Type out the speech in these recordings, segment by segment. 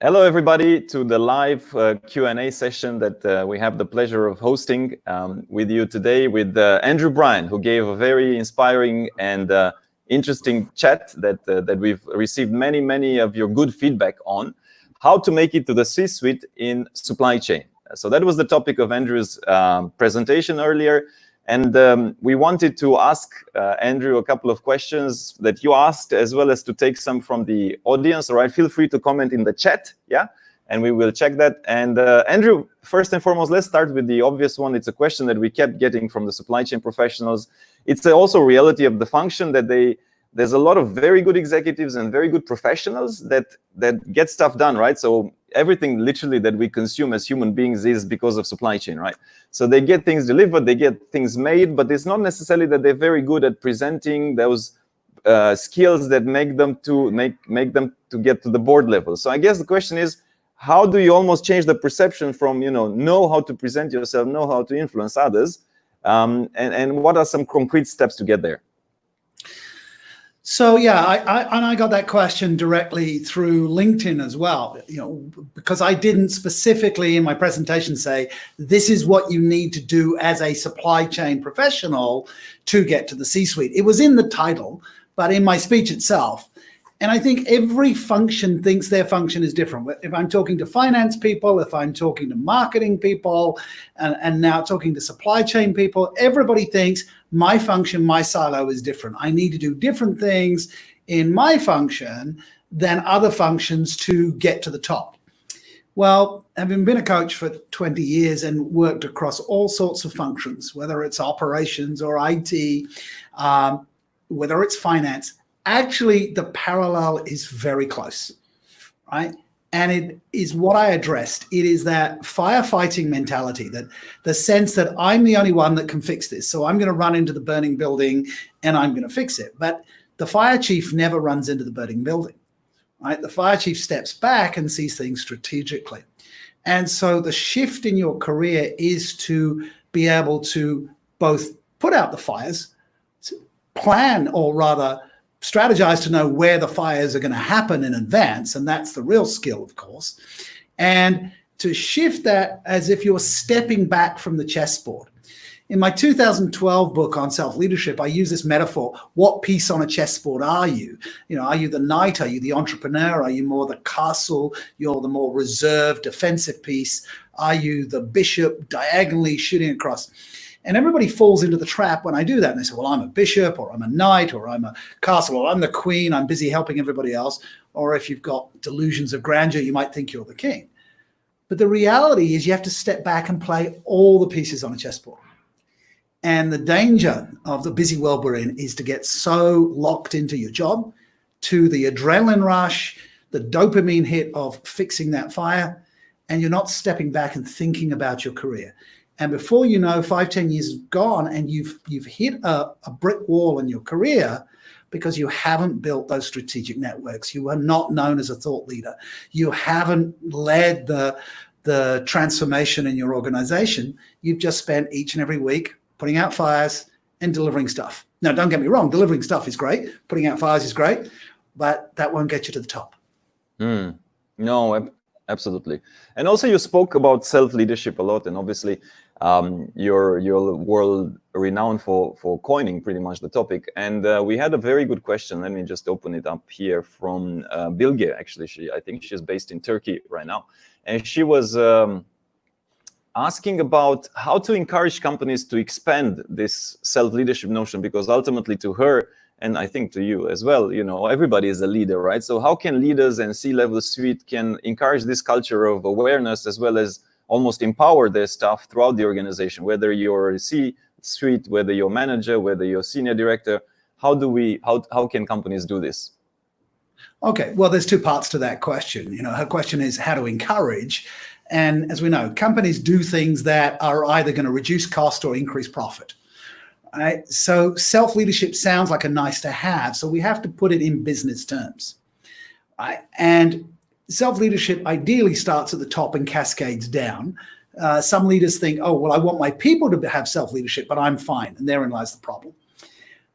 Hello, everybody, to the live Q&A session that we have the pleasure of hosting with you today with Andrew BRYANT, who gave a very inspiring and interesting chat that we've received many of your good feedback on, how to make it to the C-suite in supply chain. So that was the topic of Andrew's presentation earlier. And we wanted to ask Andrew a couple of questions that you asked, as well as to take some from the audience. All right, feel free to comment in the chat, yeah, and we will check that. And Andrew, first and foremost, let's start with the obvious one. It's a question that we kept getting from the supply chain professionals. It's also a reality of the function that there's a lot of very good executives and very good professionals that get stuff done, right? So everything literally that we consume as human beings is because of supply chain, right? So they get things delivered, they get things made, but it's not necessarily that they're very good at presenting those skills that make them to get to the board level. So I guess the question is, how do you almost change the perception from, know how to present yourself, know how to influence others, and what are some concrete steps to get there? So yeah, I got that question directly through LinkedIn as well, because I didn't specifically in my presentation say, this is what you need to do as a supply chain professional to get to the C-suite. It was in the title, but in my speech itself. And I think every function thinks their function is different. If I'm talking to finance people, if I'm talking to marketing people, and now talking to supply chain people, everybody thinks my function, my silo is different. I need to do different things in my function than other functions to get to the top. Well, having been a coach for 20 years and worked across all sorts of functions, whether it's operations or IT, whether it's finance, actually, the parallel is very close, right? And it is what I addressed. It is that firefighting mentality, that the sense that I'm the only one that can fix this. So I'm going to run into the burning building and I'm going to fix it. But the fire chief never runs into the burning building, right? The fire chief steps back and sees things strategically. And so the shift in your career is to be able to both put out the fires, plan, or rather strategize to know where the fires are going to happen in advance, and that's the real skill, of course, and to shift that as if you're stepping back from the chessboard. In my 2012 book on self-leadership, I use this metaphor: what piece on a chessboard are you? Are you the knight? Are you the entrepreneur? Are you more the castle? You're the more reserved defensive piece? Are you the bishop diagonally shooting across? And everybody falls into the trap when I do that. And they say, well, I'm a bishop, or I'm a knight, or I'm a castle, or I'm the queen. I'm busy helping everybody else. Or if you've got delusions of grandeur, you might think you're the king. But the reality is you have to step back and play all the pieces on a chessboard. And the danger of the busy world we're in is to get so locked into your job, to the adrenaline rush, the dopamine hit of fixing that fire, and you're not stepping back and thinking about your career. And before you know, 5-10 years have gone and you've hit a brick wall in your career because you haven't built those strategic networks. You are not known as a thought leader. You haven't led the transformation in your organization. You've just spent each and every week putting out fires and delivering stuff. Now, don't get me wrong, delivering stuff is great. Putting out fires is great, but that won't get you to the top. No, absolutely. And also you spoke about self-leadership a lot, and obviously you're world renowned for coining pretty much the topic. And we had a very good question. Let me just open it up here from Bilge. Actually, I think she's based in Turkey right now. And she was asking about how to encourage companies to expand this self-leadership notion, because ultimately to her, and I think to you as well, everybody is a leader, right? So how can leaders and C-level suite can encourage this culture of awareness, as well as almost empower their staff throughout the organization, whether you're a C-suite, whether you're a manager, whether you're a senior director? How can companies do this? Okay, well, there's two parts to that question. Her question is how to encourage. And as we know, companies do things that are either going to reduce cost or increase profit. Right? So self-leadership sounds like a nice to have, so we have to put it in business terms. Right? And self-leadership ideally starts at the top and cascades down. Some leaders think, oh, well, I want my people to have self-leadership, but I'm fine. And therein lies the problem.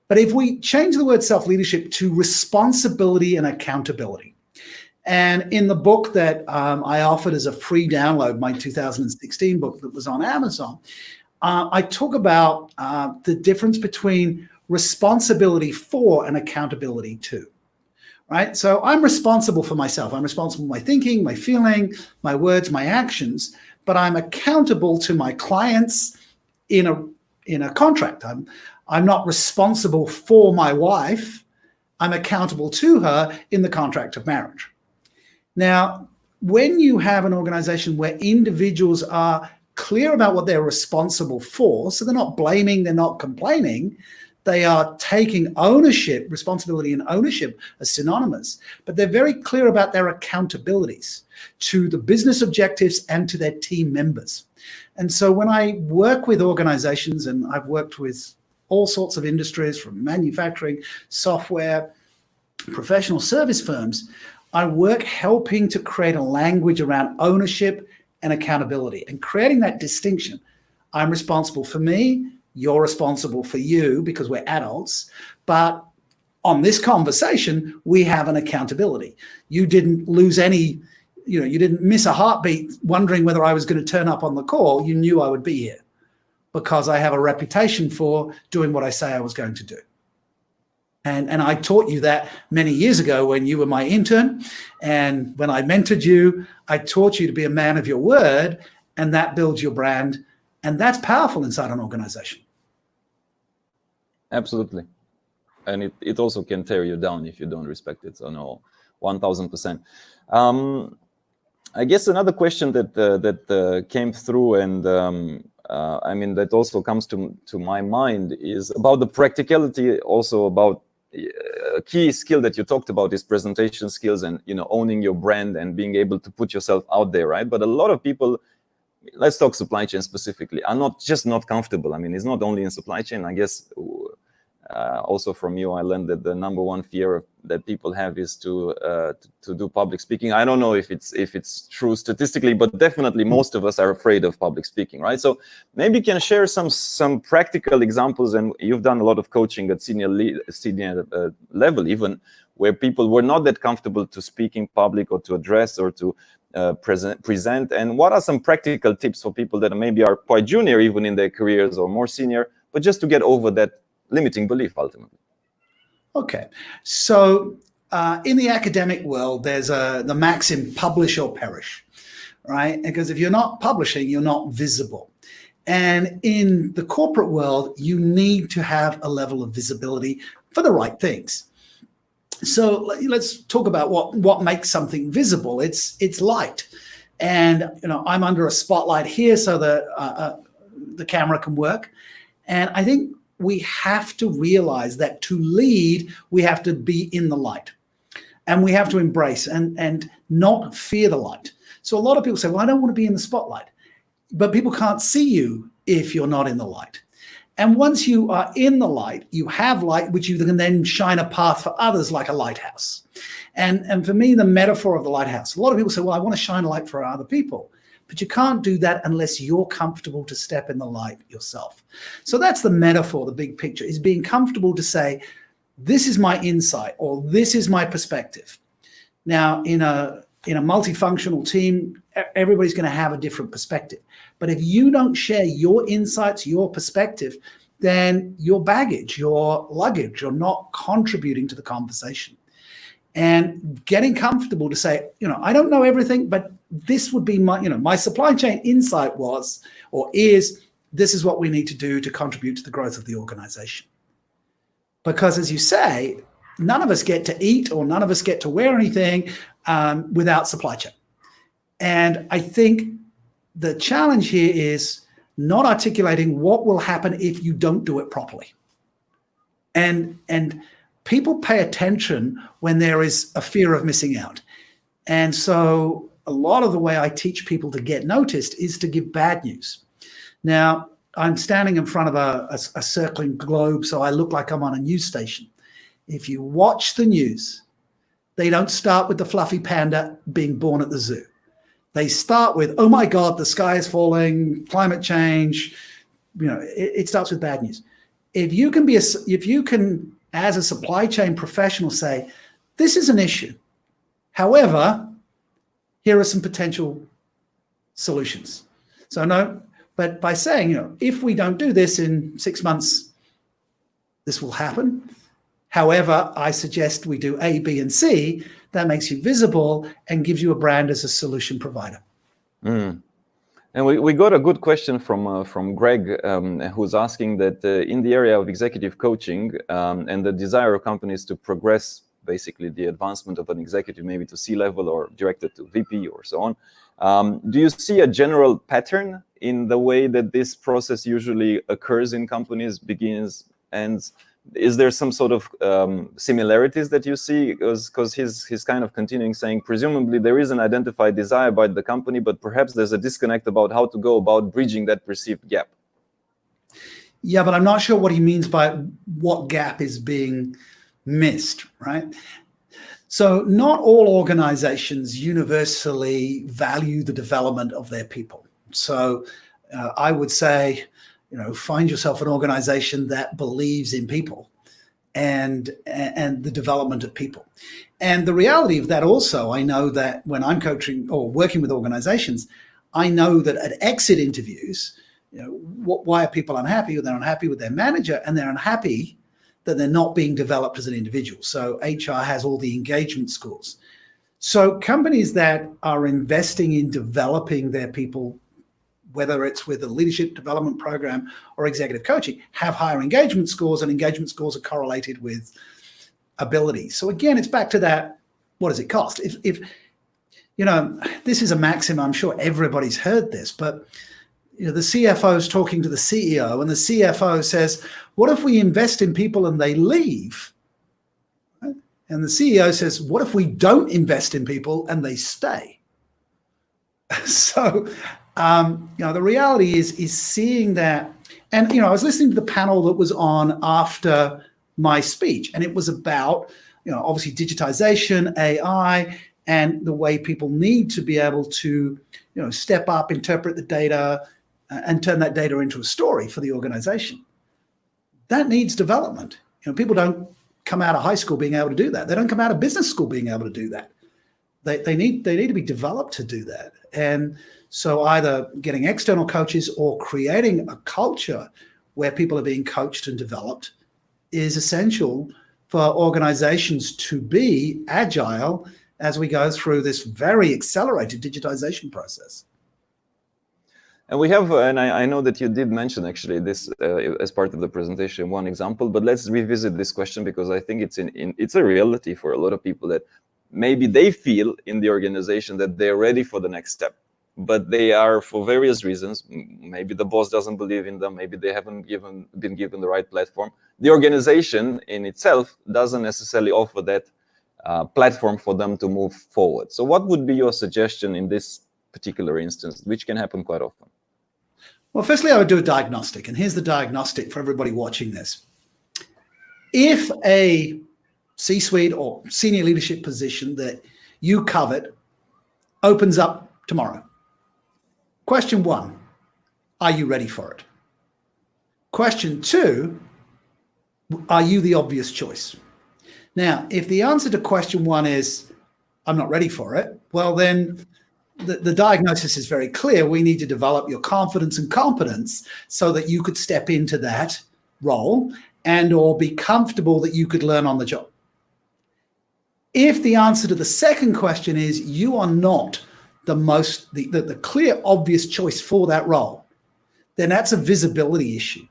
But if we change the word self-leadership to responsibility and accountability, And in the book that I offered as a free download, my 2016 book that was on Amazon, I talk about the difference between responsibility for and accountability to, right? So I'm responsible for myself. I'm responsible for my thinking, my feeling, my words, my actions, but I'm accountable to my clients in a contract. I'm not responsible for my wife. I'm accountable to her in the contract of marriage. Now, when you have an organization where individuals are clear about what they're responsible for, so they're not blaming, they're not complaining, they are taking ownership, responsibility and ownership are synonymous, but they're very clear about their accountabilities to the business objectives and to their team members. And so when I work with organizations, and I've worked with all sorts of industries from manufacturing, software, professional service firms, I work helping to create a language around ownership and accountability and creating that distinction. I'm responsible for me, you're responsible for you because we're adults, but on this conversation, we have an accountability. You didn't lose any, you didn't miss a heartbeat wondering whether I was going to turn up on the call. You knew I would be here because I have a reputation for doing what I say I was going to do. And I taught you that many years ago when you were my intern. And when I mentored you, I taught you to be a man of your word, and that builds your brand. And that's powerful inside an organization. Absolutely. And it also can tear you down if you don't respect it. So no, 1000%. I guess another question that came through, and I mean, that also comes to my mind, is about the practicality, also about a key skill that you talked about is presentation skills and, owning your brand and being able to put yourself out there, right? But a lot of people, let's talk supply chain specifically, are not comfortable. I mean, it's not only in supply chain. I guess also from you, I learned that the number one fear that people have is to do public speaking. I don't know if it's true statistically, but definitely most of us are afraid of public speaking, right? So maybe you can share some practical examples, and you've done a lot of coaching at senior level, even where people were not that comfortable to speak in public or to address or to present. And what are some practical tips for people that maybe are quite junior even in their careers or more senior, but just to get over that limiting belief ultimately? Okay, so in the academic world, there's the maxim, publish or perish, right? Because if you're not publishing, you're not visible. And in the corporate world, you need to have a level of visibility for the right things. So let's talk about what makes something visible. It's light. And I'm under a spotlight here so that the camera can work. And I think we have to realize that to lead, we have to be in the light, and we have to embrace and not fear the light. So a lot of people say, well, I don't want to be in the spotlight, but people can't see you if you're not in the light. And once you are in the light, you have light, which you can then shine a path for others like a lighthouse. And for me, the metaphor of the lighthouse, a lot of people say, well, I want to shine a light for other people. But you can't do that unless you're comfortable to step in the light yourself. So that's the metaphor, the big picture, is being comfortable to say, this is my insight, or this is my perspective. Now, in a multifunctional team, everybody's going to have a different perspective. But if you don't share your insights, your perspective, then your baggage, your luggage, you're not contributing to the conversation. And getting comfortable to say, I don't know everything, but this would be my supply chain insight was, or is, this is what we need to do to contribute to the growth of the organization. Because as you say, none of us get to eat or none of us get to wear anything without supply chain. And I think the challenge here is not articulating what will happen if you don't do it properly. And people pay attention when there is a fear of missing out. And so a lot of the way I teach people to get noticed is to give bad news. Now, I'm standing in front of a circling globe, so I look like I'm on a news station. If you watch the news, they don't start with the fluffy panda being born at the zoo. They start with, oh my God, the sky is falling, climate change. It starts with bad news. If you can, as a supply chain professional, say, this is an issue. However, here are some potential solutions. So no, but by saying, if we don't do this in 6 months, this will happen. However, I suggest we do A, B, and C. That makes you visible and gives you a brand as a solution provider. Mm. And we got a good question from Greg, who's asking that in the area of executive coaching and the desire of companies to progress basically the advancement of an executive maybe to C-level or directed to VP or so on, do you see a general pattern in the way that this process usually occurs in companies, begins, ends? Is there some sort of similarities that you see? Because he's kind of continuing saying, presumably there is an identified desire by the company, but perhaps there's a disconnect about how to go about bridging that perceived gap. Yeah, but I'm not sure what he means by what gap is being missed, right? So not all organizations universally value the development of their people. So I would say, find yourself an organization that believes in people and the development of people. And the reality of that also, I know that when I'm coaching or working with organizations, I know that at exit interviews, why are people unhappy? Well, they're unhappy with their manager and they're unhappy that they're not being developed as an individual. So HR has all the engagement scores. So companies that are investing in developing their people, whether it's with a leadership development program or executive coaching, have higher engagement scores, and engagement scores are correlated with ability. So again, it's back to that, what does it cost? If this is a maxim, I'm sure everybody's heard this, but the CFO is talking to the CEO and the CFO says, what if we invest in people and they leave? Right? And the CEO says, what if we don't invest in people and they stay? So, the reality is seeing that, and I was listening to the panel that was on after my speech, and it was about obviously digitization, AI, and the way people need to be able to step up, interpret the data, and turn that data into a story for the organization. That needs development. People don't come out of high school being able to do that. They don't come out of business school being able to do that. They need to be developed to do that. And so either getting external coaches or creating a culture where people are being coached and developed is essential for organizations to be agile as we go through this very accelerated digitization process. And we have, and I know that you did mention actually this as part of the presentation, one example, but let's revisit this question because I think it's a reality for a lot of people that maybe they feel in the organization that they're ready for the next step, but they are, for various reasons, maybe the boss doesn't believe in them, maybe they haven't been given the right platform. The organization in itself doesn't necessarily offer that platform for them to move forward. So what would be your suggestion in this particular instance, which can happen quite often? Well, firstly, I would do a diagnostic, and here's the diagnostic for everybody watching this. If a C-suite or senior leadership position that you covet opens up tomorrow, question 1, are you ready for it? Question 2, are you the obvious choice? Now, if the answer to question 1 is, I'm not ready for it, well, then the diagnosis is very clear. We need to develop your confidence and competence so that you could step into that role and or be comfortable that you could learn on the job. If the answer to the second question is you are not the clear, obvious choice for that role, then that's a visibility issue.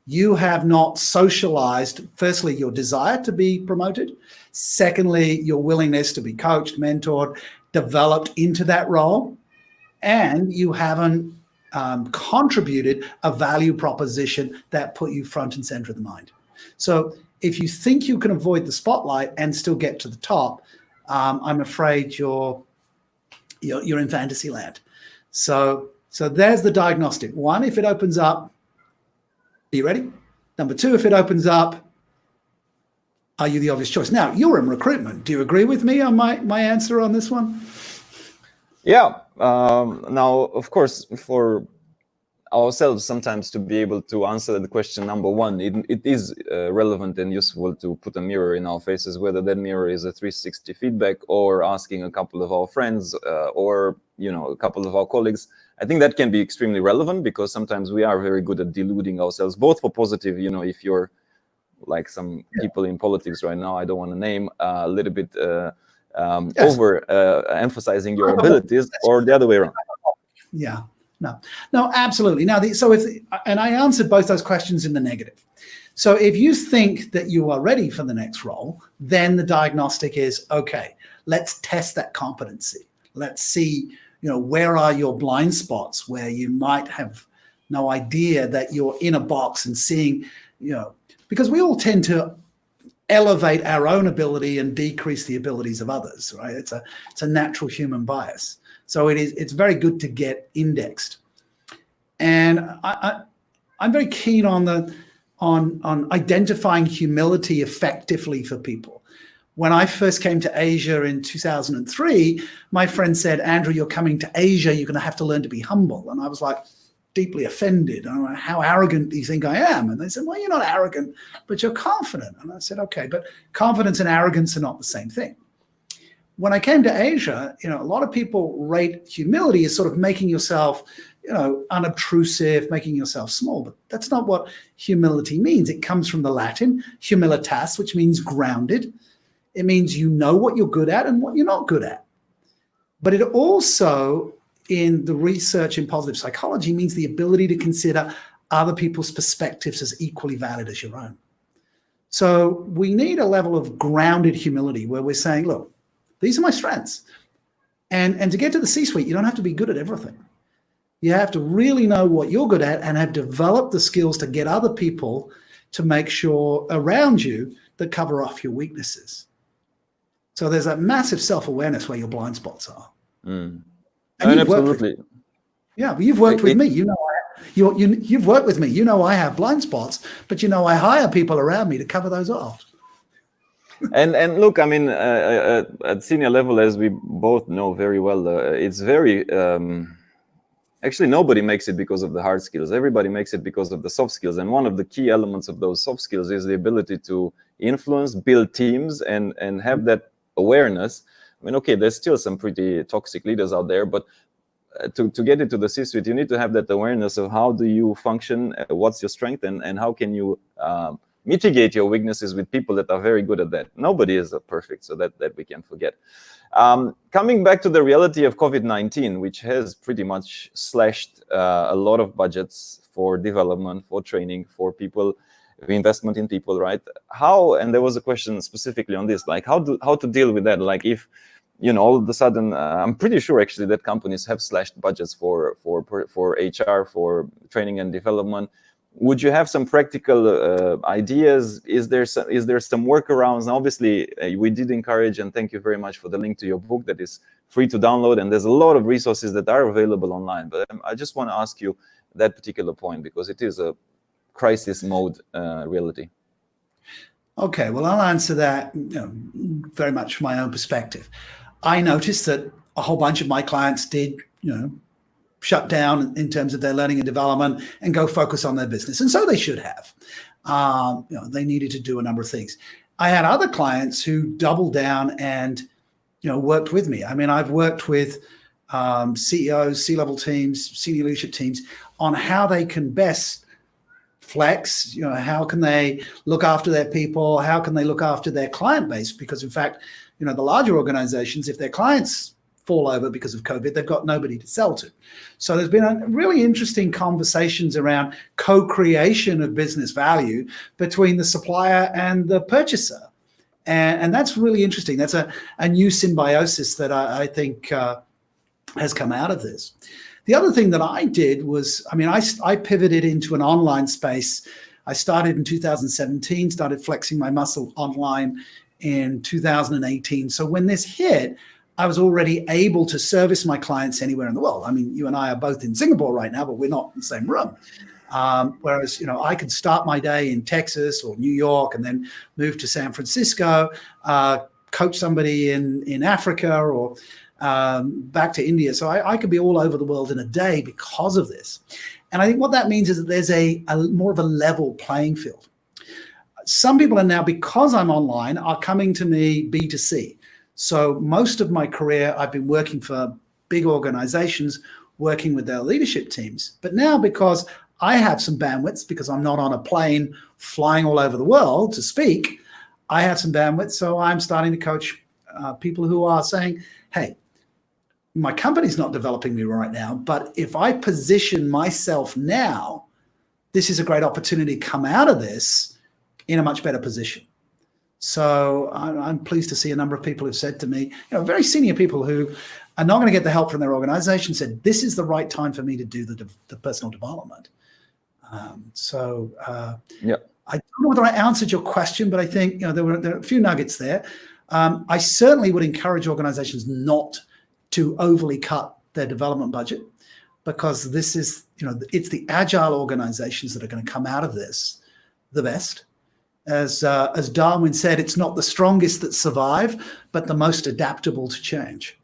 You have not socialized, firstly, your desire to be promoted. Secondly, your willingness to be coached, mentored, developed into that role. And you haven't contributed a value proposition that put you front and center of the mind. So if you think you can avoid the spotlight and still get to the top, I'm afraid you're in fantasy land. So there's the diagnostic. 1, if it opens up, are you ready? Number 2, if it opens up, are you the obvious choice? Now, you're in recruitment. Do you agree with me on my answer on this one? Yeah. Now, of course, for ourselves sometimes to be able to answer the question number one. It is relevant and useful to put a mirror in our faces, whether that mirror is a 360 feedback or asking a couple of our friends or a couple of our colleagues. I think that can be extremely relevant, because sometimes we are very good at deluding ourselves, both for positive, if you're like some people in politics right now, I don't want to name, a little bit over emphasizing your abilities, or the other way around. Yeah, no, absolutely. Now, and I answered both those questions in the negative. So if you think that you are ready for the next role, then the diagnostic is, okay, let's test that competency. Let's see, where are your blind spots where you might have no idea that you're in a box, and seeing, because we all tend to elevate our own ability and decrease the abilities of others, right? It's a natural human bias. So it's very good to get indexed. And I'm very keen on identifying humility effectively for people. When I first came to Asia in 2003, my friend said, Andrew, you're coming to Asia, you're going to have to learn to be humble. And I was like, deeply offended. I'm like, how arrogant do you think I am? And they said, well, you're not arrogant, but you're confident. And I said, okay, but confidence and arrogance are not the same thing. When I came to Asia, a lot of people rate humility as sort of making yourself, unobtrusive, making yourself small, but that's not what humility means. It comes from the Latin humilitas, which means grounded. It means you know what you're good at and what you're not good at. But it also, in the research in positive psychology, means the ability to consider other people's perspectives as equally valid as your own. So we need a level of grounded humility where we're saying, look, these are my strengths. And to get to the C-suite, you don't have to be good at everything. You have to really know what you're good at and have developed the skills to get other people to make sure around you that cover off your weaknesses. So there's that massive self-awareness where your blind spots are. Mm. And absolutely. But you've worked with me. You've worked with me. I have blind spots, but I hire people around me to cover those off. And look, I mean, at senior level, as we both know very well, it's very actually nobody makes it because of the hard skills. Everybody makes it because of the soft skills. And one of the key elements of those soft skills is the ability to influence, build teams, and have that awareness. I mean, okay, there's still some pretty toxic leaders out there, but to get into the C-suite, you need to have that awareness of how do you function, what's your strength, and how can you mitigate your weaknesses with people that are very good at that. Nobody is perfect, so that we can forget. Coming back to the reality of COVID-19, which has pretty much slashed a lot of budgets for development, for training, for people, investment in people, right? How, and there was a question specifically on this, like how to deal with that? Like if, all of a sudden, I'm pretty sure actually that companies have slashed budgets for HR, for training and development. Would you have some practical ideas? Is there some workarounds? Now, obviously, we did encourage, and thank you very much for the link to your book that is free to download, and there's a lot of resources that are available online. But I just want to ask you that particular point, because it is a crisis mode reality. Okay, well, I'll answer that very much from my own perspective. I noticed that a whole bunch of my clients did, shut down in terms of their learning and development and go focus on their business. And so they should have. They needed to do a number of things. I had other clients who doubled down and, worked with me. I mean, I've worked with CEOs, C-level teams, senior leadership teams on how they can best flex, how can they look after their people? How can they look after their client base? Because in fact, the larger organizations, if their clients fall over because of COVID, they've got nobody to sell to. So there's been a really interesting conversations around co-creation of business value between the supplier and the purchaser. And that's really interesting. That's a new symbiosis that I think has come out of this. The other thing that I did was, I pivoted into an online space. I started in 2017, started flexing my muscle online in 2018. So when this hit, I was already able to service my clients anywhere in the world. I mean, you and I are both in Singapore right now, but we're not in the same room. Whereas, I could start my day in Texas or New York and then move to San Francisco, coach somebody in Africa or back to India. So I could be all over the world in a day because of this. And I think what that means is that there's a more of a level playing field. Some people are now, because I'm online, are coming to me B2C. So most of my career, I've been working for big organizations, working with their leadership teams. But now, because I have some bandwidth, because I'm not on a plane flying all over the world to speak, I have some bandwidth. So I'm starting to coach people who are saying, hey, my company's not developing me right now, but if I position myself now, this is a great opportunity to come out of this in a much better position. So I'm pleased to see a number of people who've said to me, very senior people who are not going to get the help from their organization, said, this is the right time for me to do the personal development. Yeah. I don't know whether I answered your question, but I think there are a few nuggets there. I certainly would encourage organizations not to overly cut their development budget, because this is, it's the agile organizations that are going to come out of this the best. As Darwin said, it's not the strongest that survive, but the most adaptable to change.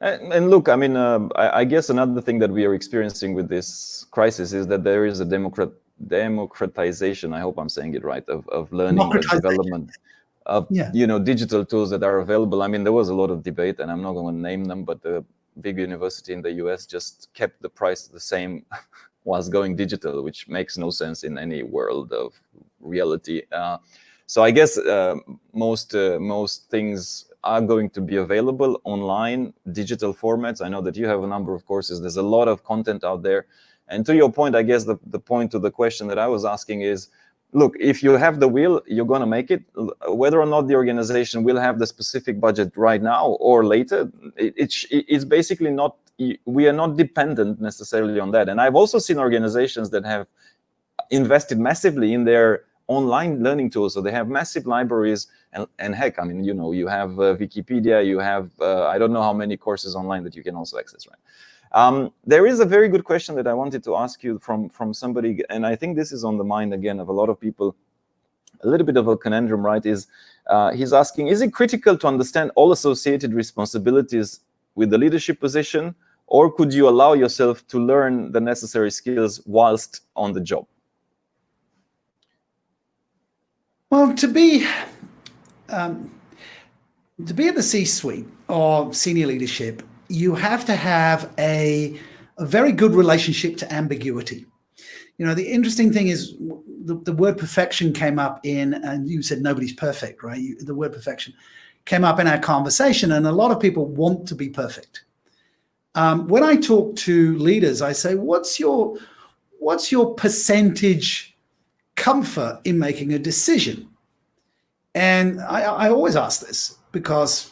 And look, I mean, I guess another thing that we are experiencing with this crisis is that there is a democratization, I hope I'm saying it right, of learning and development of, digital tools that are available. I mean, there was a lot of debate, and I'm not going to name them, but the big university in the US just kept the price the same whilst going digital, which makes no sense in any world of reality. So I guess most things are going to be available online, digital formats. I know that you have a number of courses. There's a lot of content out there. And to your point, I guess the point to the question that I was asking is, look, if you have the will, you're going to make it. Whether or not the organization will have the specific budget right now or later, it's basically not, we are not dependent necessarily on that. And I've also seen organizations that have invested massively in their online learning tools. So they have massive libraries, and heck, I mean, you have Wikipedia, you have, I don't know how many courses online that you can also access, right? There is a very good question that I wanted to ask you from somebody, and I think this is on the mind again of a lot of people, a little bit of a conundrum, right? Is he's asking, is it critical to understand all associated responsibilities with the leadership position, or could you allow yourself to learn the necessary skills whilst on the job? Well, to be at the C-suite or senior leadership, you have to have a very good relationship to ambiguity. The interesting thing is the word perfection came up in, and you said nobody's perfect, right? The word perfection came up in our conversation, and a lot of people want to be perfect. When I talk to leaders, I say, what's your percentage comfort in making a decision? And I always ask this because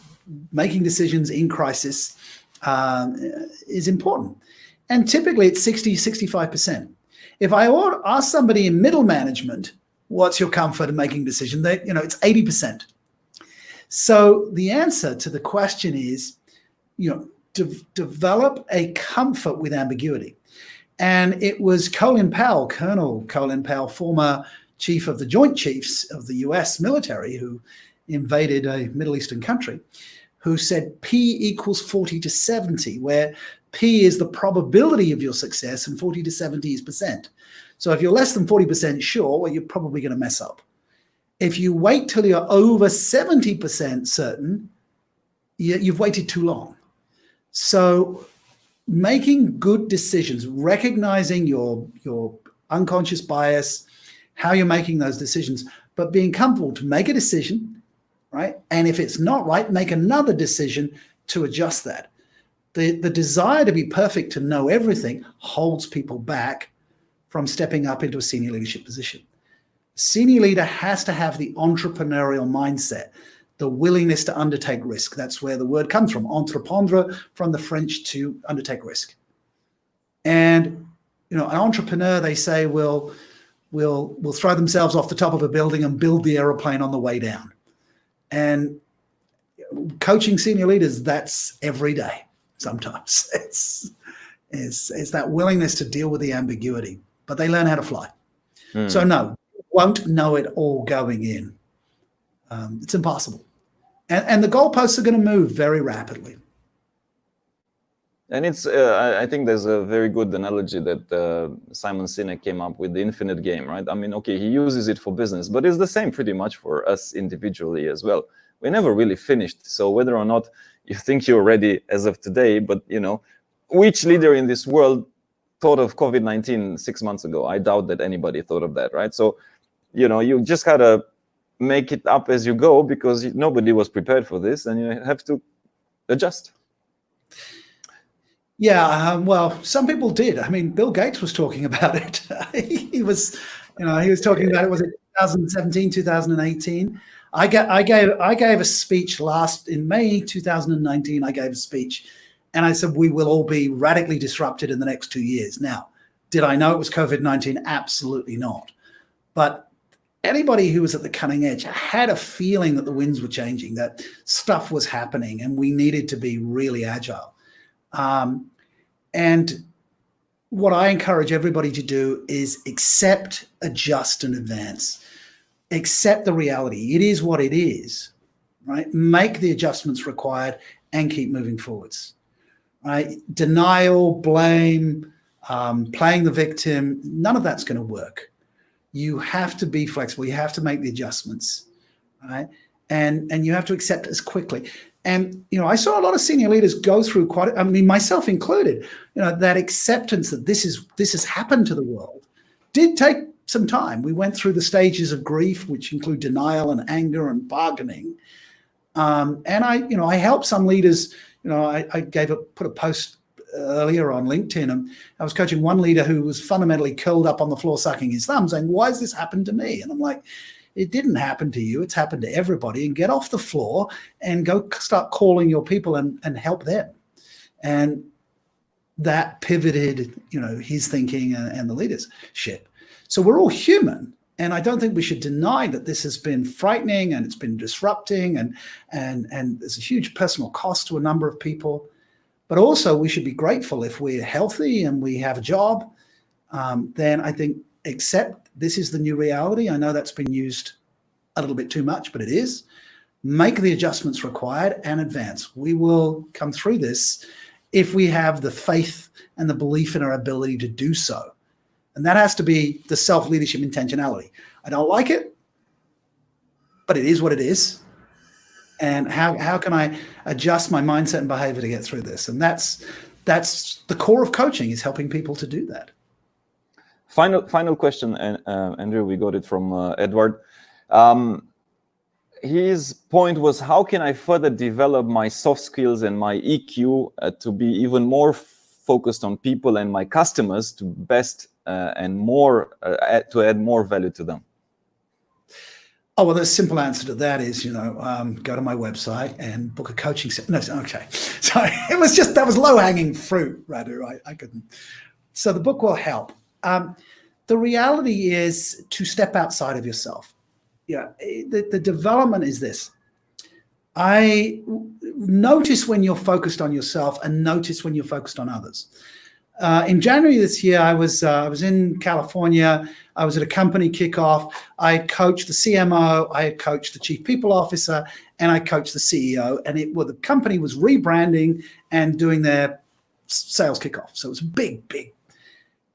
making decisions in crisis is important. And typically it's 60-65%. If I ask somebody in middle management, what's your comfort in making decisions, it's 80%. So the answer to the question is, develop a comfort with ambiguity. And it was Colin Powell, Colonel Colin Powell, former chief of the Joint Chiefs of the US military, who invaded a Middle Eastern country, who said P equals 40 to 70, where P is the probability of your success and 40 to 70 is percent. So if you're less than 40% sure, well, you're probably going to mess up. If you wait till you're over 70% certain, you've waited too long. So making good decisions, recognizing your unconscious bias, how you're making those decisions, but being comfortable to make a decision, right? And if it's not right, make another decision to adjust that. The desire to be perfect, to know everything, holds people back from stepping up into a senior leadership position. Senior leader has to have the entrepreneurial mindset, the willingness to undertake risk. That's where the word comes from, entreprendre, from the French, to undertake risk. And an entrepreneur, they say, will throw themselves off the top of a building and build the aeroplane on the way down. And coaching senior leaders, that's every day. Sometimes it's that willingness to deal with the ambiguity, but they learn how to fly. So no, won't know it all going in. It's impossible. And the goalposts are going to move very rapidly. And it's, I think there's a very good analogy that Simon Sinek came up with, the infinite game, right? I mean, okay, he uses it for business, but it's the same pretty much for us individually as well. We're never really finished. So whether or not you think you're ready as of today, but you know, which leader in this world thought of COVID-19 6 months ago? I doubt that anybody thought of that, right? So, you know, you just gotta make it up as you go, because nobody was prepared for this, and you have to adjust. Yeah, well, some people did. I mean, Bill Gates was talking about it. He was, you know, he was talking about it. Was it 2017, 2018? I gave a speech in May 2019. I gave a speech, and I said we will all be radically disrupted in the next 2 years. Now, did I know it was COVID-19? Absolutely not. But anybody who was at the cutting edge had a feeling that the winds were changing, that stuff was happening, and we needed to be really agile. And what I encourage everybody to do is accept, adjust, and advance. Accept the reality. It is what it is, right? Make the adjustments required and keep moving forwards, right? Denial, blame, playing the victim, none of that's going to work. You have to be flexible. You have to make the adjustments, right? And you have to accept it as quickly. And, you know, I saw a lot of senior leaders go through I mean, myself included, you know, that acceptance that this has happened to the world did take some time. We went through the stages of grief, which include denial and anger and bargaining. And I helped some leaders, you know, I put a post earlier on LinkedIn, and I was coaching one leader who was fundamentally curled up on the floor, sucking his thumb, saying, why has this happened to me? And I'm like, it didn't happen to you. It's happened to everybody. And get off the floor and go start calling your people and help them. And that pivoted, you know, his thinking and the leadership. So we're all human. And I don't think we should deny that this has been frightening and it's been disrupting and there's a huge personal cost to a number of people. But also we should be grateful if we're healthy and we have a job. Then I think accept this is the new reality. I know that's been used a little bit too much, but it is. Make the adjustments required and advance. We will come through this if we have the faith and the belief in our ability to do so. And that has to be the self-leadership intentionality. I don't like it, but it is what it is. And how can I adjust my mindset and behavior to get through this? And that's the core of coaching, is helping people to do that. Final question, Andrew. We got it from Edward. His point was, how can I further develop my soft skills and my EQ to be even more focused on people and my customers to best and more to add more value to them? Oh, well, the simple answer to that is, you know, go to my website and book a coaching session. No, okay. Sorry, it was just, that was low-hanging fruit, RADU. I couldn't. So the book will help. The reality is to step outside of yourself. Yeah, the development is this. I notice when you're focused on yourself and notice when you're focused on others. In January this year, I was in California. I was at a company kickoff. I had coached the CMO, I had coached the chief people officer, and I coached the CEO. And the company was rebranding and doing their sales kickoff. So it was big.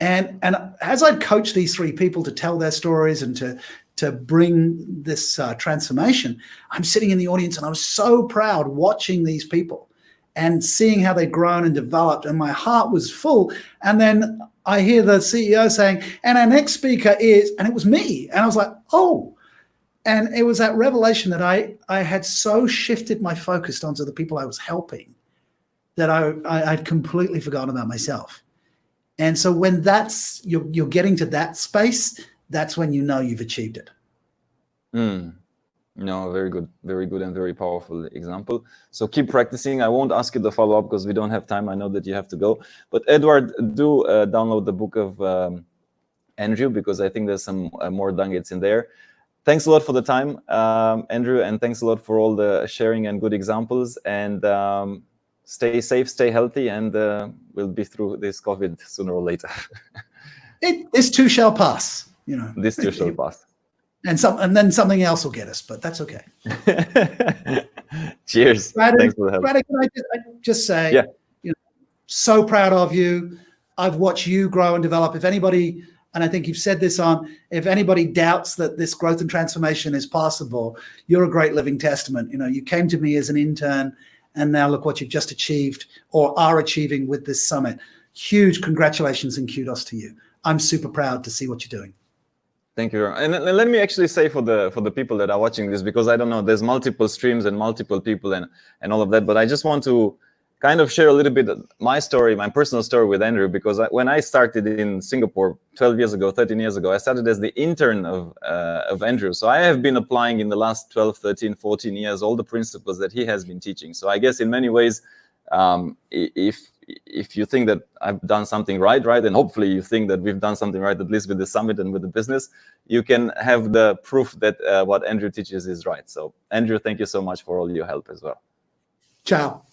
And as I'd coached these three people to tell their stories and to bring this transformation, I'm sitting in the audience and I was so proud watching these people and seeing how they'd grown and developed, and my heart was full. And then I hear the CEO saying, and our next speaker is, and it was me. And I was like, oh. And it was that revelation that I had so shifted my focus onto the people I was helping that I'd completely forgotten about myself. And so when you're getting to that space, that's when you know you've achieved it. No, very good and very powerful example. So keep practicing. I won't ask you the follow-up because we don't have time. I know that you have to go. But Edward, do download the book of Andrew, because I think there's some more nuggets in there. Thanks a lot for the time, Andrew, and thanks a lot for all the sharing and good examples. And stay safe, stay healthy, and we'll be through this COVID sooner or later. This too shall pass, you know. This too shall pass. And then something else will get us, but that's okay. Cheers. RADU, thanks for the help. RADU, can I just say, yeah. you know, So proud of you. I've watched you grow and develop. If anybody, and I think you've said this on, if anybody doubts that this growth and transformation is possible, you're a great living testament. You know, you came to me as an intern, and now look what you've just achieved or are achieving with this summit. Huge congratulations and kudos to you. I'm super proud to see what you're doing. Thank you. And let me actually say for the people that are watching this, because I don't know, there's multiple streams and multiple people and all of that, but I just want to kind of share a little bit my story, my personal story with Andrew, because when I started in Singapore 12 years ago, 13 years ago, I started as the intern of Andrew. So I have been applying in the last 12, 13, 14 years, all the principles that he has been teaching. So I guess in many ways, if you think that I've done something right, and hopefully you think that we've done something right, at least with the summit and with the business, you can have the proof that what Andrew teaches is right. So Andrew, thank you so much for all your help as well. Ciao.